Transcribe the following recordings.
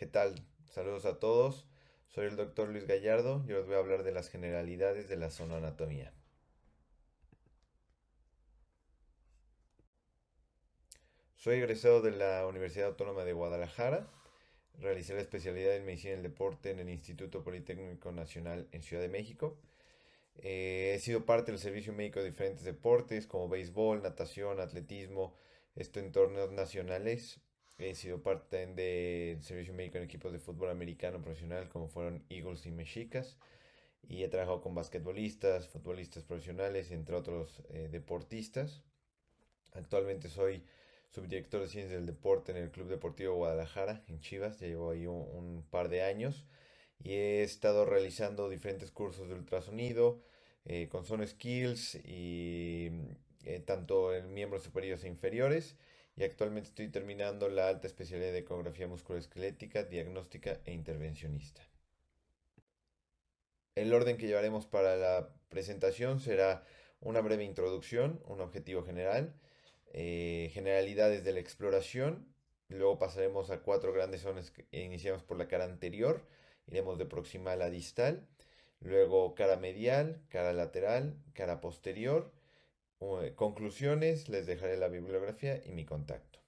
¿Qué tal? Saludos a todos. Soy el doctor Luis Gallardo. Yo les voy a hablar de las generalidades de la zonoanatomía. Soy egresado de la Universidad Autónoma de Guadalajara. Realicé la especialidad en medicina del deporte en el Instituto Politécnico Nacional en Ciudad de México. He sido parte del servicio médico de diferentes deportes como béisbol, natación, atletismo, esto en torneos nacionales. He sido parte también del servicio médico en equipos de fútbol americano profesional como fueron Eagles y Mexicas. Y he trabajado con basquetbolistas, futbolistas profesionales, entre otros deportistas. Actualmente soy subdirector de ciencias del deporte en el Club Deportivo Guadalajara, en Chivas. Ya llevo ahí un par de años y he estado realizando diferentes cursos de ultrasonido con Son Skills y tanto en miembros superiores e inferiores. Y actualmente estoy terminando la alta especialidad de ecografía musculoesquelética, diagnóstica e intervencionista. El orden que llevaremos para la presentación será una breve introducción, un objetivo general, generalidades de la exploración, luego pasaremos a cuatro grandes zonas que iniciamos por la cara anterior, iremos de proximal a distal, luego cara medial, cara lateral, cara posterior, conclusiones, les dejaré la bibliografía y mi contacto.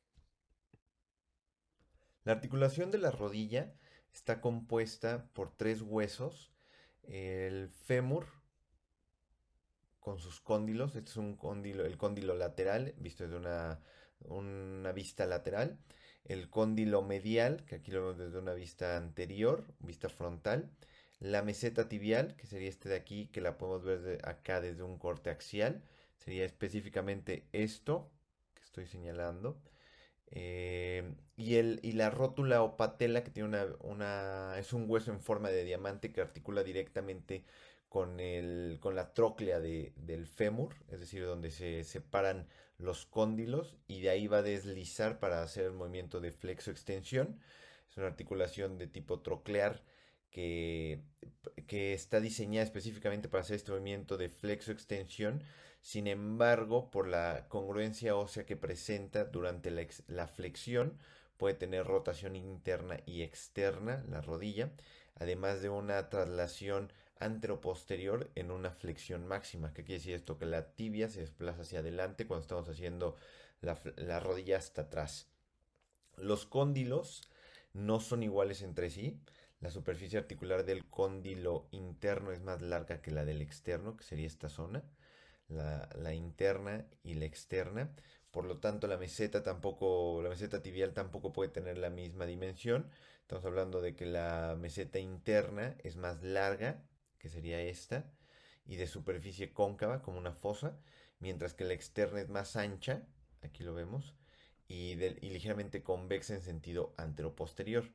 La articulación de la rodilla está compuesta por tres huesos, el fémur, con sus cóndilos. Este es un cóndilo, el cóndilo lateral, visto desde una vista lateral. El cóndilo medial, que aquí lo vemos desde una vista anterior, vista frontal. La meseta tibial, que sería este de aquí, que la podemos ver acá desde un corte axial. Sería específicamente esto que estoy señalando. Y la rótula o patela, que tiene es un hueso en forma de diamante que articula directamente con la tróclea del fémur, es decir, donde se separan los cóndilos y de ahí va a deslizar para hacer el movimiento de flexo-extensión. Es una articulación de tipo troclear que, que está diseñada específicamente para hacer este movimiento de flexo-extensión. Sin embargo, por la congruencia ósea que presenta durante la flexión, puede tener rotación interna y externa, la rodilla, además de una traslación anteroposterior en una flexión máxima. ¿Qué quiere decir esto? Que la tibia se desplaza hacia adelante cuando estamos haciendo la rodilla hasta atrás. Los cóndilos no son iguales entre sí. La superficie articular del cóndilo interno es más larga que la del externo, que sería esta zona, la interna y la externa. Por lo tanto, la meseta tibial tampoco puede tener la misma dimensión. Estamos hablando de que la meseta interna es más larga, que sería esta, y de superficie cóncava, como una fosa, mientras que la externa es más ancha, aquí lo vemos, y ligeramente convexa en sentido anteroposterior.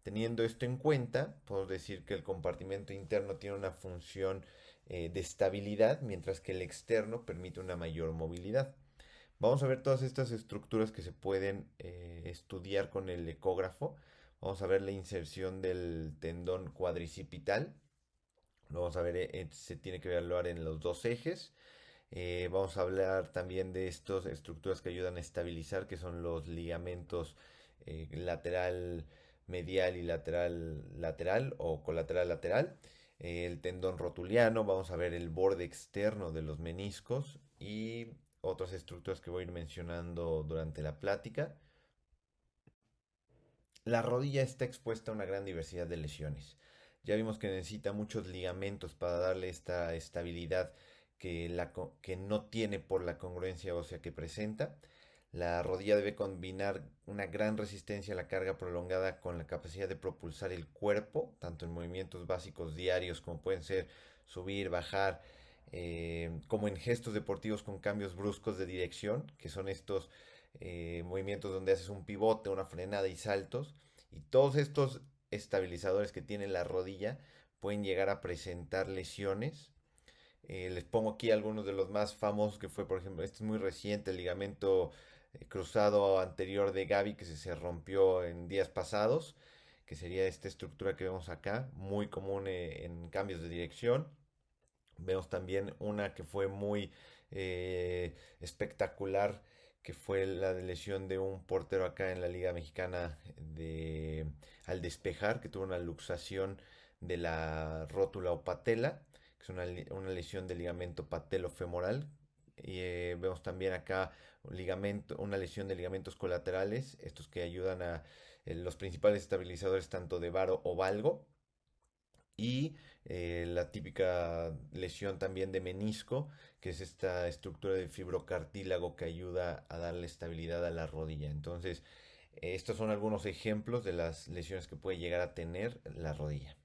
Teniendo esto en cuenta, podemos decir que el compartimento interno tiene una función de estabilidad, mientras que el externo permite una mayor movilidad. Vamos a ver todas estas estructuras que se pueden estudiar con el ecógrafo. Vamos a ver la inserción del tendón cuadricipital. Lo vamos a ver, se tiene que evaluar en los dos ejes. Vamos a hablar también de estas estructuras que ayudan a estabilizar, que son los ligamentos lateral medial y lateral lateral o colateral lateral. El tendón rotuliano, vamos a ver el borde externo de los meniscos y otras estructuras que voy a ir mencionando durante la plática. La rodilla está expuesta a una gran diversidad de lesiones. Ya vimos que necesita muchos ligamentos para darle esta estabilidad que no tiene por la congruencia ósea que presenta. La rodilla debe combinar una gran resistencia a la carga prolongada con la capacidad de propulsar el cuerpo, tanto en movimientos básicos diarios como pueden ser subir, bajar, como en gestos deportivos con cambios bruscos de dirección, que son estos movimientos donde haces un pivote, una frenada y saltos. Y todos estos estabilizadores que tiene la rodilla pueden llegar a presentar lesiones. Les pongo aquí algunos de los más famosos que fue, por ejemplo, este es muy reciente, el ligamento cruzado anterior de Gavi que se rompió en días pasados, que sería esta estructura que vemos acá, muy común en cambios de dirección. Vemos también una que fue muy espectacular, que fue la lesión de un portero acá en la Liga Mexicana al despejar, que tuvo una luxación de la rótula o patela, que es una lesión del ligamento patelofemoral. Y vemos también acá una lesión de ligamentos colaterales, estos que ayudan a los principales estabilizadores tanto de varo o valgo. Y la típica lesión también de menisco, que es esta estructura de fibrocartílago que ayuda a darle estabilidad a la rodilla. Entonces, estos son algunos ejemplos de las lesiones que puede llegar a tener la rodilla.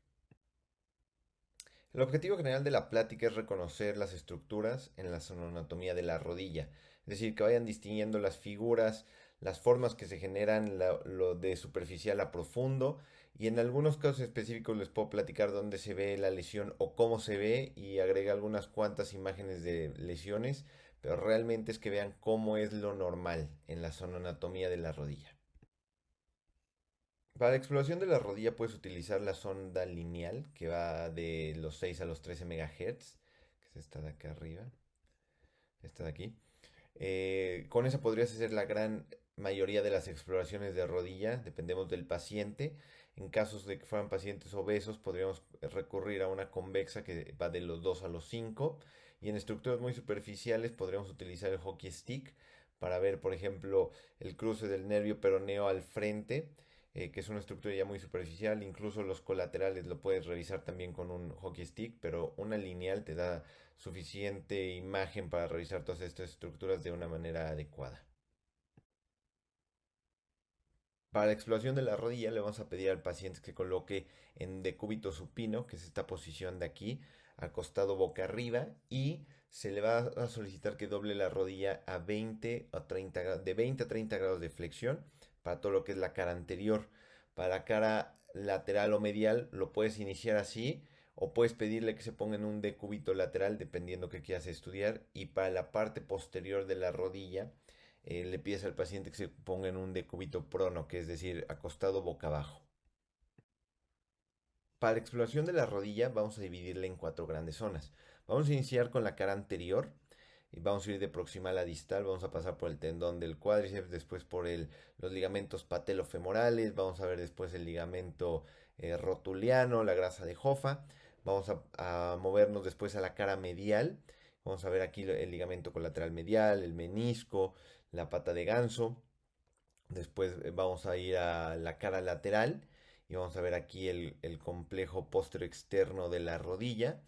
El objetivo general de la plática es reconocer las estructuras en la anatomía de la rodilla, es decir, que vayan distinguiendo las figuras, las formas que se generan, lo de superficial a profundo, y en algunos casos específicos les puedo platicar dónde se ve la lesión o cómo se ve y agrega algunas cuantas imágenes de lesiones, pero realmente es que vean cómo es lo normal en la anatomía de la rodilla. Para la exploración de la rodilla puedes utilizar la sonda lineal que va de los 6 a los 13 MHz, que es esta de acá arriba, esta de aquí. Con esa podrías hacer la gran mayoría de las exploraciones de rodilla, dependemos del paciente. En casos de que fueran pacientes obesos, podríamos recurrir a una convexa que va de los 2 a los 5. Y en estructuras muy superficiales podríamos utilizar el hockey stick para ver, por ejemplo, el cruce del nervio peroneo al frente, que es una estructura ya muy superficial. Incluso los colaterales lo puedes revisar también con un hockey stick, pero una lineal te da suficiente imagen para revisar todas estas estructuras de una manera adecuada. Para la exploración de la rodilla le vamos a pedir al paciente que coloque en decúbito supino, que es esta posición de aquí, acostado boca arriba, y se le va a solicitar que doble la rodilla a 20 o 30 grados, de 20 a 30 grados de flexión para todo lo que es la cara anterior. Para la cara lateral o medial lo puedes iniciar así o puedes pedirle que se ponga en un decúbito lateral dependiendo que quieras estudiar, y para la parte posterior de la rodilla le pides al paciente que se ponga en un decúbito prono, que es decir, acostado boca abajo. Para la exploración de la rodilla vamos a dividirla en cuatro grandes zonas. Vamos a iniciar con la cara anterior y vamos a ir de proximal a distal, vamos a pasar por el tendón del cuádriceps, después por los ligamentos patelofemorales, vamos a ver después el ligamento rotuliano, la grasa de Hoffa, vamos a movernos después a la cara medial, vamos a ver aquí el ligamento colateral medial, el menisco, la pata de ganso. Después vamos a ir a la cara lateral y vamos a ver aquí el complejo externo de la rodilla.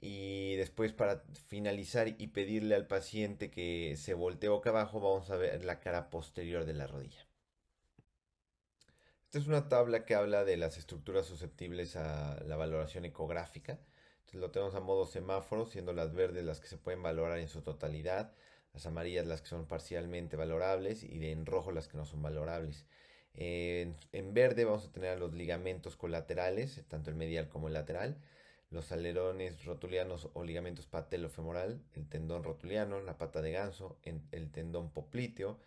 Y después, para finalizar y pedirle al paciente que se voltee boca abajo, vamos a ver la cara posterior de la rodilla. Esta es una tabla que habla de las estructuras susceptibles a la valoración ecográfica. Entonces lo tenemos a modo semáforo, siendo las verdes las que se pueden valorar en su totalidad, las amarillas las que son parcialmente valorables y en rojo las que no son valorables. En verde vamos a tener a los ligamentos colaterales, tanto el medial como el lateral, los alerones rotulianos o ligamentos patelofemoral, el tendón rotuliano, la pata de ganso, el tendón popliteo,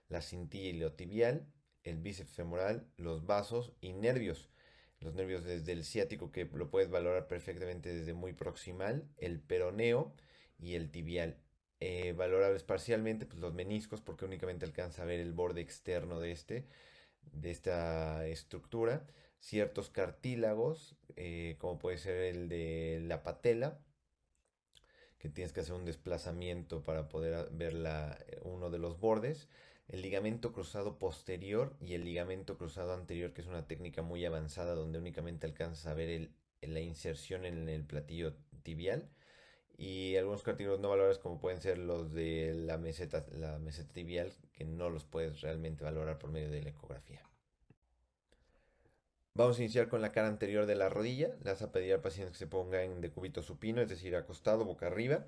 la cintilla iliotibial, el bíceps femoral, los vasos y nervios. Los nervios desde el ciático, que lo puedes valorar perfectamente desde muy proximal, el peroneo y el tibial. Valorables parcialmente, pues los meniscos, porque únicamente alcanza a ver el borde externo de esta estructura. Ciertos cartílagos, como puede ser el de la patela, que tienes que hacer un desplazamiento para poder ver uno de los bordes, el ligamento cruzado posterior y el ligamento cruzado anterior, que es una técnica muy avanzada donde únicamente alcanzas a ver la inserción en el platillo tibial, y algunos cartílagos no valorables como pueden ser los de la meseta tibial, que no los puedes realmente valorar por medio de la ecografía. Vamos a iniciar con la cara anterior de la rodilla. Le vas a pedir al paciente que se ponga en decúbito supino, es decir, acostado, boca arriba,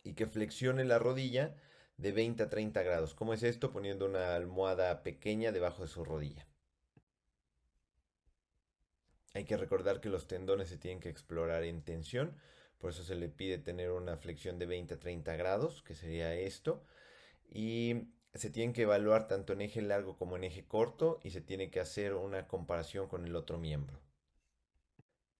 y que flexione la rodilla de 20 a 30 grados. ¿Cómo es esto? Poniendo una almohada pequeña debajo de su rodilla. Hay que recordar que los tendones se tienen que explorar en tensión, por eso se le pide tener una flexión de 20 a 30 grados, que sería esto. Y se tienen que evaluar tanto en eje largo como en eje corto, y se tiene que hacer una comparación con el otro miembro.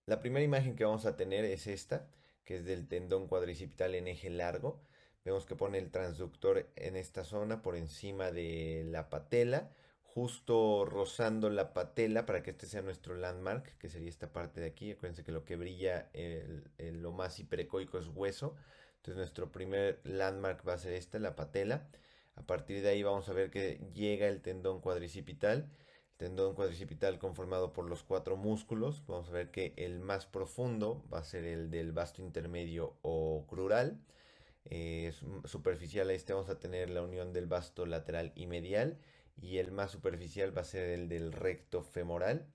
La primera imagen que vamos a tener es esta, que es del tendón cuadricipital en eje largo. Vemos que pone el transductor en esta zona por encima de la patela, justo rozando la patela para que este sea nuestro landmark, que sería esta parte de aquí. Acuérdense que lo que brilla, lo más hiperecoico es hueso. Entonces nuestro primer landmark va a ser esta, la patela. A partir de ahí vamos a ver que llega el tendón cuadricipital. El tendón cuadricipital conformado por los cuatro músculos. Vamos a ver que el más profundo va a ser el del vasto intermedio o crural. Superficial a este vamos a tener la unión del vasto lateral y medial, y el más superficial va a ser el del recto femoral.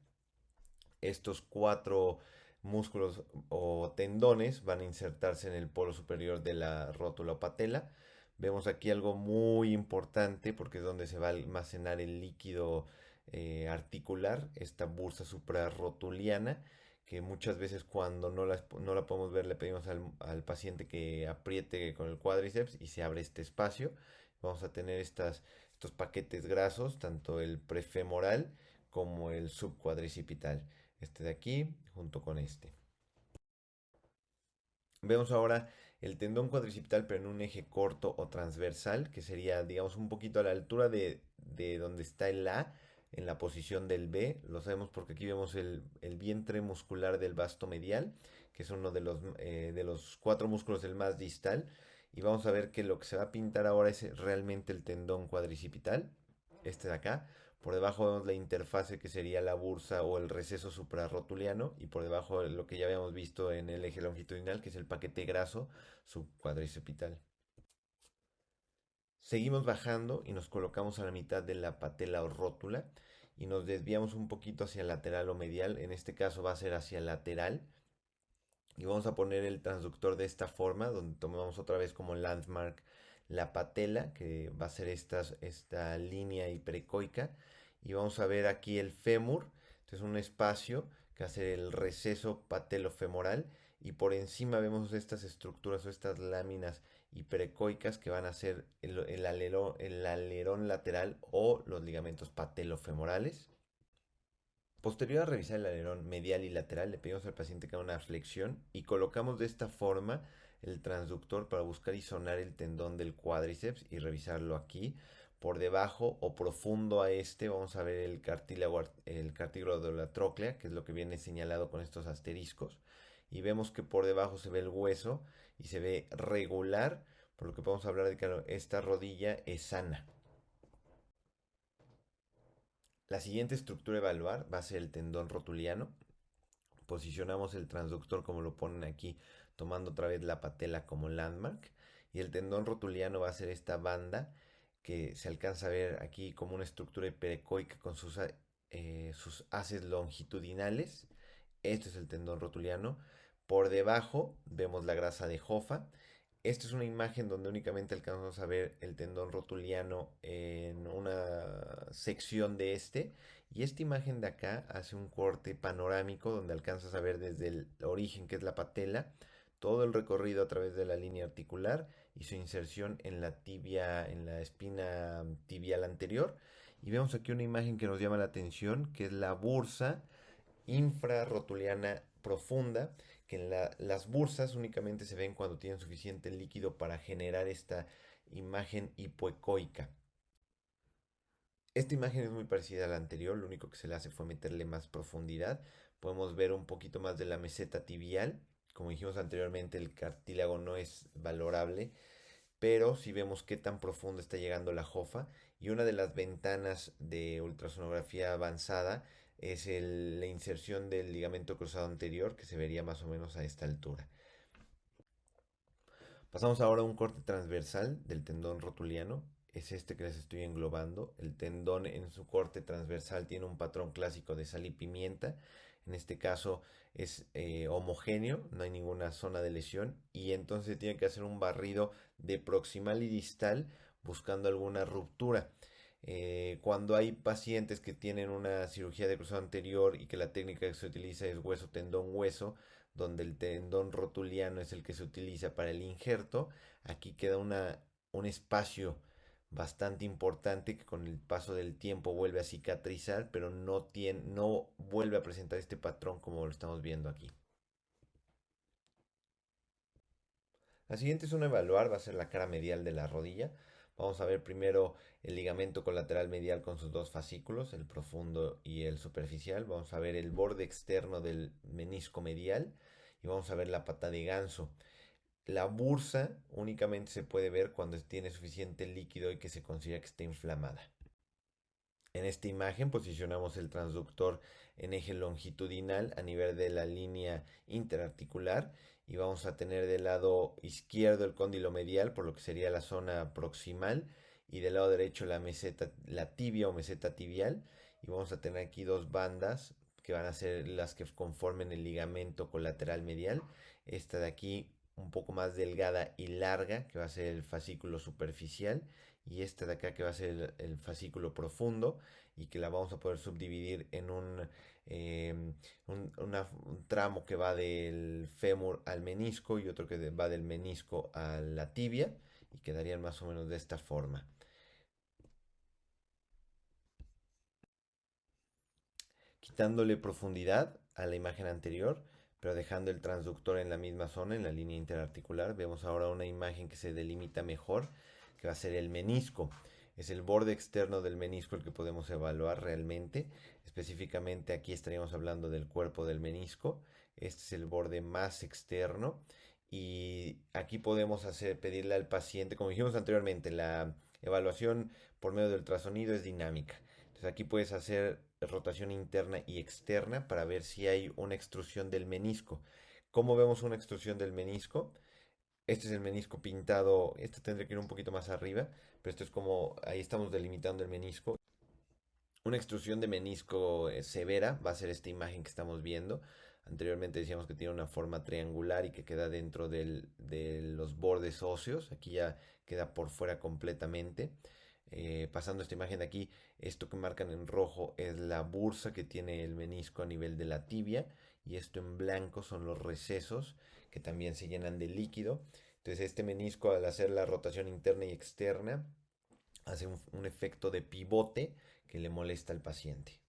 Estos cuatro músculos o tendones van a insertarse en el polo superior de la rótula o patela. Vemos aquí algo muy importante porque es donde se va a almacenar el líquido articular, esta bursa suprarrotuliana, que muchas veces cuando no la podemos ver le pedimos al paciente que apriete con el cuádriceps y se abre este espacio. Vamos a tener estos paquetes grasos, tanto el prefemoral como el subcuadricipital. Este de aquí junto con este. Vemos ahora el tendón cuadricipital, pero en un eje corto o transversal, que sería, digamos, un poquito a la altura de donde está el A, en la posición del B. Lo sabemos porque aquí vemos el vientre muscular del vasto medial, que es uno de los cuatro músculos el más distal. Y vamos a ver que lo que se va a pintar ahora es realmente el tendón cuadricipital, este de acá. Por debajo vemos la interfase que sería la bursa o el receso suprarrotuliano, y por debajo lo que ya habíamos visto en el eje longitudinal, que es el paquete graso subcuadricipital. Seguimos bajando y nos colocamos a la mitad de la patela o rótula y nos desviamos un poquito hacia lateral o medial. En este caso va a ser hacia lateral. Y vamos a poner el transductor de esta forma, donde tomamos otra vez como landmark la patela, que va a ser esta línea hiperecoica. Y vamos a ver aquí el fémur, este es un espacio que hace el receso patelofemoral. Y por encima vemos estas estructuras o estas láminas hiperecoicas que van a ser el alerón lateral o los ligamentos patelofemorales. Posterior a revisar el alerón medial y lateral, le pedimos al paciente que haga una flexión y colocamos de esta forma el transductor para buscar y sonar el tendón del cuádriceps y revisarlo aquí. Por debajo o profundo a este vamos a ver el cartílago de la tróclea, que es lo que viene señalado con estos asteriscos. Y vemos que por debajo se ve el hueso y se ve regular, por lo que podemos hablar de que esta rodilla es sana. La siguiente estructura a evaluar va a ser el tendón rotuliano. Posicionamos el transductor como lo ponen aquí, tomando otra vez la patela como landmark. Y el tendón rotuliano va a ser esta banda que se alcanza a ver aquí como una estructura hiperecoica con sus haces longitudinales. Este es el tendón rotuliano. Por debajo vemos la grasa de Hoffa. Esta es una imagen donde únicamente alcanzamos a ver el tendón rotuliano en una sección de este. Y esta imagen de acá hace un corte panorámico donde alcanzas a ver desde el origen, que es la patela, todo el recorrido a través de la línea articular y su inserción en la tibia, en la espina tibial anterior. Y vemos aquí una imagen que nos llama la atención, que es la bursa infrarrotuliana profunda, que las bursas únicamente se ven cuando tienen suficiente líquido para generar esta imagen hipoecoica. Esta imagen es muy parecida a la anterior, lo único que se le hace fue meterle más profundidad. Podemos ver un poquito más de la meseta tibial. Como dijimos anteriormente, el cartílago no es valorable, pero si vemos qué tan profundo está llegando la jofa. Y una de las ventanas de ultrasonografía avanzada es la inserción del ligamento cruzado anterior, que se vería más o menos a esta altura. Pasamos ahora a un corte transversal del tendón rotuliano. Es este que les estoy englobando. El tendón en su corte transversal tiene un patrón clásico de sal y pimienta. En este caso es homogéneo, no hay ninguna zona de lesión, y entonces tiene que hacer un barrido de proximal y distal buscando alguna ruptura. Cuando hay pacientes que tienen una cirugía de cruzado anterior y que la técnica que se utiliza es hueso, tendón, hueso, donde el tendón rotuliano es el que se utiliza para el injerto, aquí queda un espacio bastante importante que con el paso del tiempo vuelve a cicatrizar, pero no vuelve a presentar este patrón como lo estamos viendo aquí. La siguiente zona a evaluar va a ser la cara medial de la rodilla. Vamos a ver primero el ligamento colateral medial con sus dos fascículos, el profundo y el superficial. Vamos a ver el borde externo del menisco medial y vamos a ver la pata de ganso. La bursa únicamente se puede ver cuando tiene suficiente líquido y que se considera que está inflamada. En esta imagen posicionamos el transductor en eje longitudinal a nivel de la línea interarticular y vamos a tener del lado izquierdo el cóndilo medial, por lo que sería la zona proximal, y del lado derecho la meseta, la tibia o meseta tibial, y vamos a tener aquí dos bandas que van a ser las que conformen el ligamento colateral medial. Esta de aquí un poco más delgada y larga, que va a ser el fascículo superficial, y esta de acá que va a ser el fascículo profundo y que la vamos a poder subdividir en un tramo que va del fémur al menisco y otro que va del menisco a la tibia y quedarían más o menos de esta forma. Quitándole profundidad a la imagen anterior, pero dejando el transductor en la misma zona, en la línea interarticular, vemos ahora una imagen que se delimita mejor, que va a ser el menisco. Es el borde externo del menisco el que podemos evaluar realmente. Específicamente aquí estaríamos hablando del cuerpo del menisco. Este es el borde más externo. Y aquí podemos pedirle al paciente, como dijimos anteriormente, la evaluación por medio del ultrasonido es dinámica. Entonces aquí puedes hacer rotación interna y externa para ver si hay una extrusión del menisco. ¿Cómo vemos una extrusión del menisco? Este es el menisco pintado, este tendría que ir un poquito más arriba, pero esto es como, ahí estamos delimitando el menisco. Una extrusión de menisco severa va a ser esta imagen que estamos viendo. Anteriormente decíamos que tiene una forma triangular y que queda dentro de los bordes óseos. Aquí ya queda por fuera completamente. Pasando esta imagen de aquí, esto que marcan en rojo es la bursa que tiene el menisco a nivel de la tibia y esto en blanco son los recesos que también se llenan de líquido. Entonces este menisco al hacer la rotación interna y externa hace un efecto de pivote que le molesta al paciente.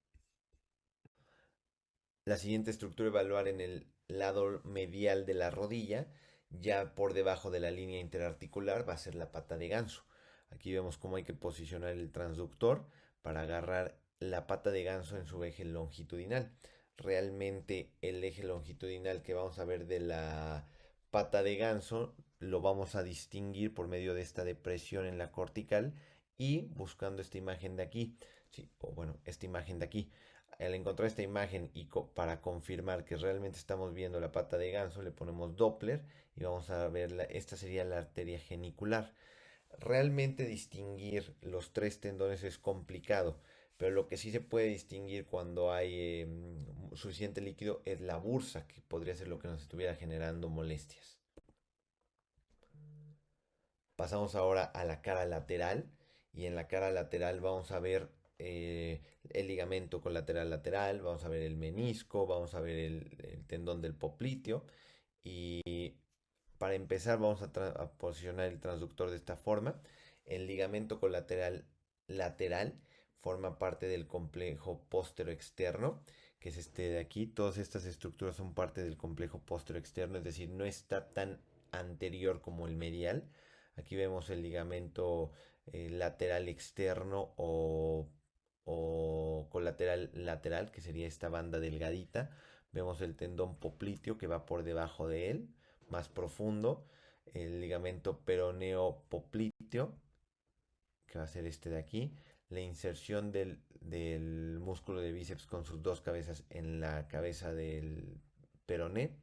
La siguiente estructura a evaluar en el lado medial de la rodilla, ya por debajo de la línea interarticular, va a ser la pata de ganso. Aquí vemos cómo hay que posicionar el transductor para agarrar la pata de ganso en su eje longitudinal. Realmente el eje longitudinal que vamos a ver de la pata de ganso lo vamos a distinguir por medio de esta depresión en la cortical y buscando esta imagen de aquí, sí, o bueno, esta imagen de aquí. Al encontrar esta imagen y para confirmar que realmente estamos viendo la pata de ganso, le ponemos Doppler y vamos a ver, esta sería la arteria genicular. Realmente distinguir los tres tendones es complicado, pero lo que sí se puede distinguir cuando hay suficiente líquido es la bursa, que podría ser lo que nos estuviera generando molestias. Pasamos ahora a la cara lateral y en la cara lateral vamos a ver el ligamento colateral lateral, vamos a ver el menisco, vamos a ver el tendón del popliteo y para empezar vamos a posicionar el transductor de esta forma. El ligamento colateral lateral forma parte del complejo póstero externo, que es este de aquí. Todas estas estructuras son parte del complejo póstero externo, es decir, no está tan anterior como el medial. Aquí vemos el ligamento lateral externo o colateral lateral, que sería esta banda delgadita. Vemos el tendón popliteo que va por debajo de él, más profundo. El ligamento peroneo popliteo, que va a ser este de aquí. La inserción del músculo de bíceps con sus dos cabezas en la cabeza del peroné.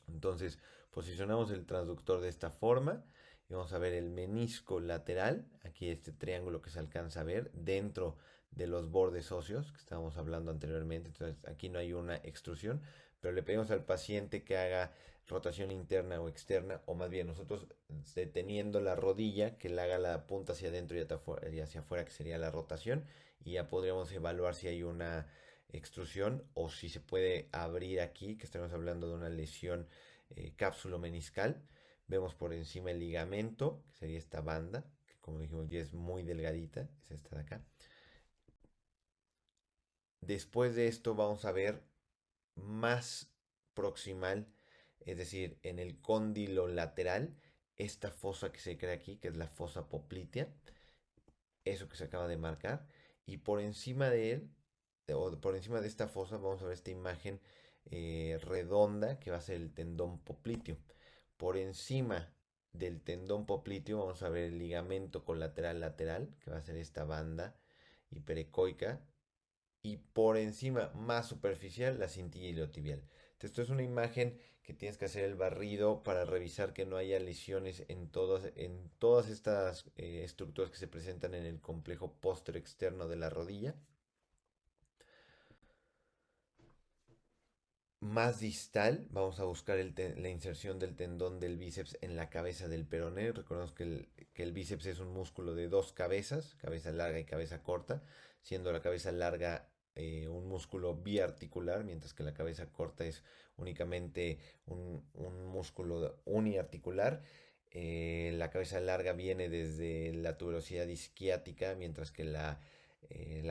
Entonces posicionamos el transductor de esta forma y vamos a ver el menisco lateral, aquí este triángulo que se alcanza a ver dentro de los bordes óseos que estábamos hablando anteriormente. Entonces aquí no hay una extrusión, pero le pedimos al paciente que haga rotación interna o externa, o más bien nosotros deteniendo la rodilla, que le haga la punta hacia adentro y hacia afuera, que sería la rotación, y ya podríamos evaluar si hay una extrusión o si se puede abrir aquí, que estamos hablando de una lesión cápsulo meniscal. Vemos por encima el ligamento, que sería esta banda, que como dijimos ya es muy delgadita, es esta de acá. Después de esto vamos a ver más proximal, es decir, en el cóndilo lateral, esta fosa que se crea aquí, que es la fosa poplitea, eso que se acaba de marcar, y por encima de él, o por encima de esta fosa, vamos a ver esta imagen redonda que va a ser el tendón popliteo. Por encima del tendón popliteo vamos a ver el ligamento colateral lateral, que va a ser esta banda hiperecoica, y por encima, más superficial, la cintilla iliotibial. Entonces, esto es una imagen que tienes que hacer el barrido para revisar que no haya lesiones en todas estas estructuras que se presentan en el complejo póstero externo de la rodilla. Más distal, vamos a buscar la inserción del tendón del bíceps en la cabeza del peroné. Recordemos que el bíceps es un músculo de dos cabezas, cabeza larga y cabeza corta, siendo la cabeza larga un músculo biarticular, mientras que la cabeza corta es únicamente un músculo uniarticular. La cabeza larga viene desde la tuberosidad isquiática, mientras que la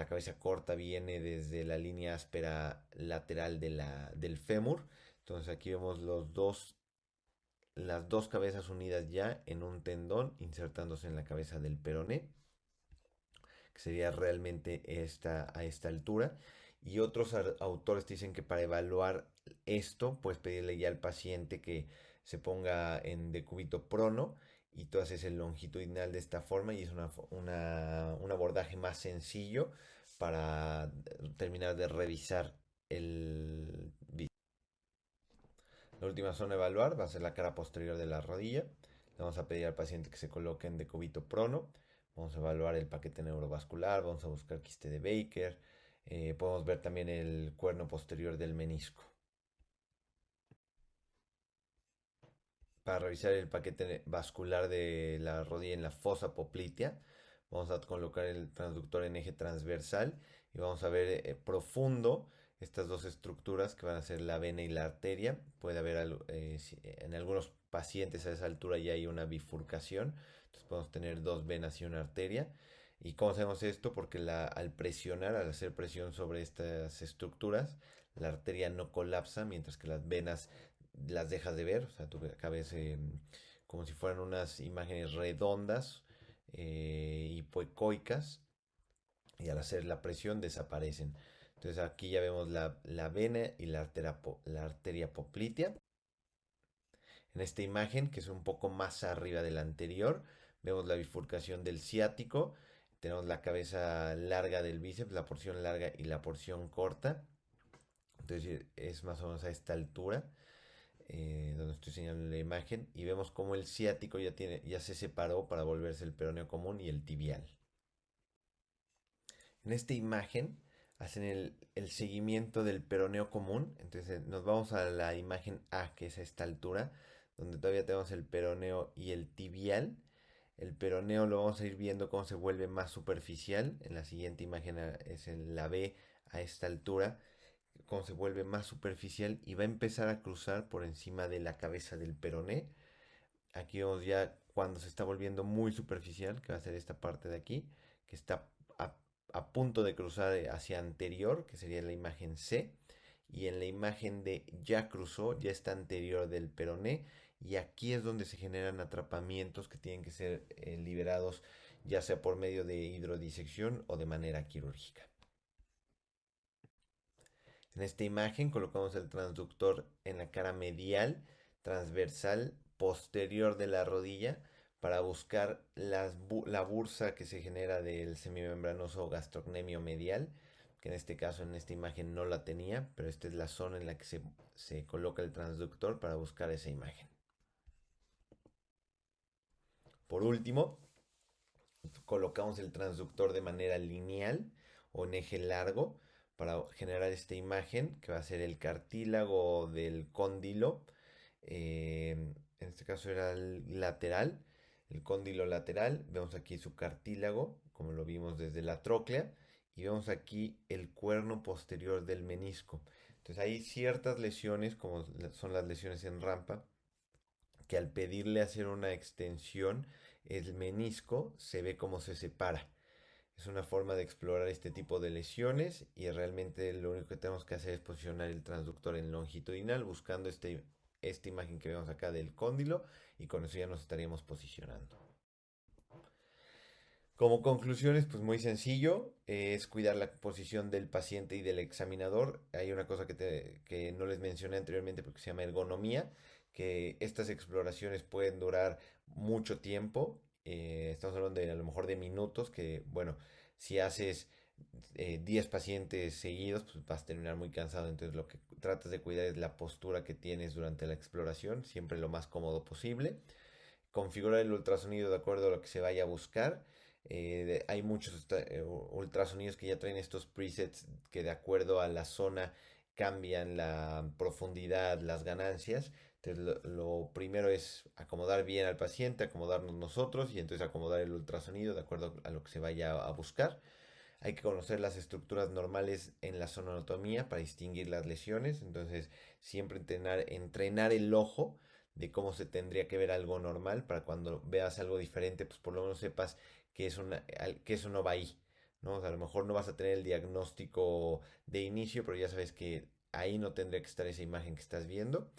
cabeza corta viene desde la línea áspera lateral del fémur. Entonces aquí vemos las dos cabezas unidas ya en un tendón insertándose en la cabeza del peroné, que sería realmente a esta altura. Y otros autores dicen que para evaluar esto, pues pedirle ya al paciente que se ponga en decúbito prono y tú haces el longitudinal de esta forma y es un abordaje más sencillo para terminar de revisar el... La última zona a evaluar va a ser la cara posterior de la rodilla. Le vamos a pedir al paciente que se coloque en decúbito prono. Vamos a evaluar el paquete neurovascular, vamos a buscar quiste de Baker. Podemos ver también el cuerno posterior del menisco. Para revisar el paquete vascular de la rodilla en la fosa poplitea, vamos a colocar el transductor en eje transversal y vamos a ver profundo estas dos estructuras que van a ser la vena y la arteria. Puede haber en algunos pacientes a esa altura ya hay una bifurcación, entonces podemos tener dos venas y una arteria. ¿Y cómo sabemos esto? Porque al presionar, al hacer presión sobre estas estructuras, la arteria no colapsa, mientras que las venas las dejas de ver, o sea, tú acabes como si fueran unas imágenes redondas, hipoecoicas, y al hacer la presión desaparecen. Entonces aquí ya vemos la vena y la arteria poplitea. En esta imagen, que es un poco más arriba de la anterior, vemos la bifurcación del ciático, tenemos la cabeza larga del bíceps, la porción larga y la porción corta. Entonces es más o menos a esta altura. Donde estoy señalando la imagen, y vemos cómo el ciático ya se separó para volverse el peroneo común y el tibial. En esta imagen hacen el seguimiento del peroneo común, entonces nos vamos a la imagen A, que es a esta altura, donde todavía tenemos el peroneo y el tibial. El peroneo lo vamos a ir viendo cómo se vuelve más superficial. En la siguiente imagen es en la B a esta altura, cómo se vuelve más superficial y va a empezar a cruzar por encima de la cabeza del peroné. Aquí vemos ya cuando se está volviendo muy superficial, que va a ser esta parte de aquí, que está a, a punto de cruzar hacia anterior, que sería la imagen C. Y en la imagen de ya cruzó, ya está anterior del peroné. Y aquí es donde se generan atrapamientos que tienen que ser liberados ya sea por medio de hidrodisección o de manera quirúrgica. En esta imagen colocamos el transductor en la cara medial, transversal, posterior de la rodilla para buscar la bursa que se genera del semimembranoso gastrocnemio medial, que en este caso en esta imagen no la tenía, pero esta es la zona en la que se coloca el transductor para buscar esa imagen. Por último, colocamos el transductor de manera lineal o en eje largo para generar esta imagen que va a ser el cartílago del cóndilo. En este caso era el lateral, el cóndilo lateral. Vemos aquí su cartílago, como lo vimos desde la tróclea. Y vemos aquí el cuerno posterior del menisco. Entonces hay ciertas lesiones, como son las lesiones en rampa, que al pedirle hacer una extensión, el menisco se ve como se separa. Es una forma de explorar este tipo de lesiones y realmente lo único que tenemos que hacer es posicionar el transductor en longitudinal buscando esta imagen que vemos acá del cóndilo y con eso ya nos estaríamos posicionando. Como conclusiones, pues muy sencillo, es cuidar la posición del paciente y del examinador. Hay una cosa que no les mencioné anteriormente porque se llama ergonomía, que estas exploraciones pueden durar mucho tiempo. Estamos hablando de a lo mejor de minutos, que bueno, si haces 10 pacientes seguidos, pues vas a terminar muy cansado. Entonces lo que tratas de cuidar es la postura que tienes durante la exploración, siempre lo más cómodo posible. Configurar el ultrasonido de acuerdo a lo que se vaya a buscar. Hay muchos ultrasonidos que ya traen estos presets que de acuerdo a la zona cambian la profundidad, las ganancias. Entonces lo primero es acomodar bien al paciente, acomodarnos nosotros y entonces acomodar el ultrasonido de acuerdo a lo que se vaya a buscar. Hay que conocer las estructuras normales en la zonoanatomía para distinguir las lesiones. Entonces, siempre entrenar el ojo de cómo se tendría que ver algo normal para cuando veas algo diferente, pues por lo menos sepas que eso no va ahí. ¿No? O sea, a lo mejor no vas a tener el diagnóstico de inicio, pero ya sabes que ahí no tendría que estar esa imagen que estás viendo.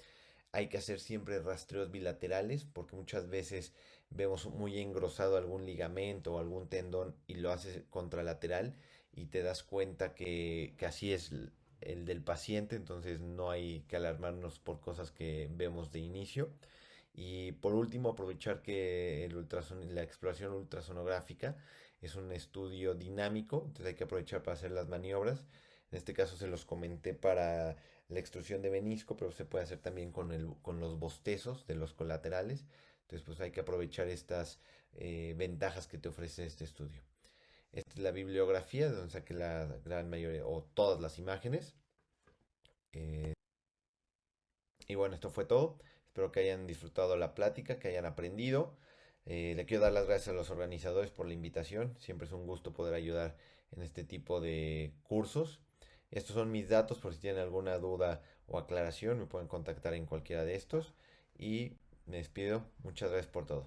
Hay que hacer siempre rastreos bilaterales porque muchas veces vemos muy engrosado algún ligamento o algún tendón y lo haces contralateral y te das cuenta que así es el del paciente, entonces no hay que alarmarnos por cosas que vemos de inicio. Y por último, aprovechar que la exploración ultrasonográfica es un estudio dinámico, entonces hay que aprovechar para hacer las maniobras. En este caso se los comenté para la extrusión de menisco, pero se puede hacer también con los bostezos de los colaterales. Entonces, pues hay que aprovechar estas ventajas que te ofrece este estudio. Esta es la bibliografía de donde saqué la gran mayoría o todas las imágenes. Eh, y bueno, esto fue todo. Espero que hayan disfrutado la plática, que hayan aprendido. Le quiero dar las gracias a los organizadores por la invitación. Siempre es un gusto poder ayudar en este tipo de cursos. Estos son mis datos por si tienen alguna duda o aclaración. Me pueden contactar en cualquiera de estos. Y me despido. Muchas gracias por todo.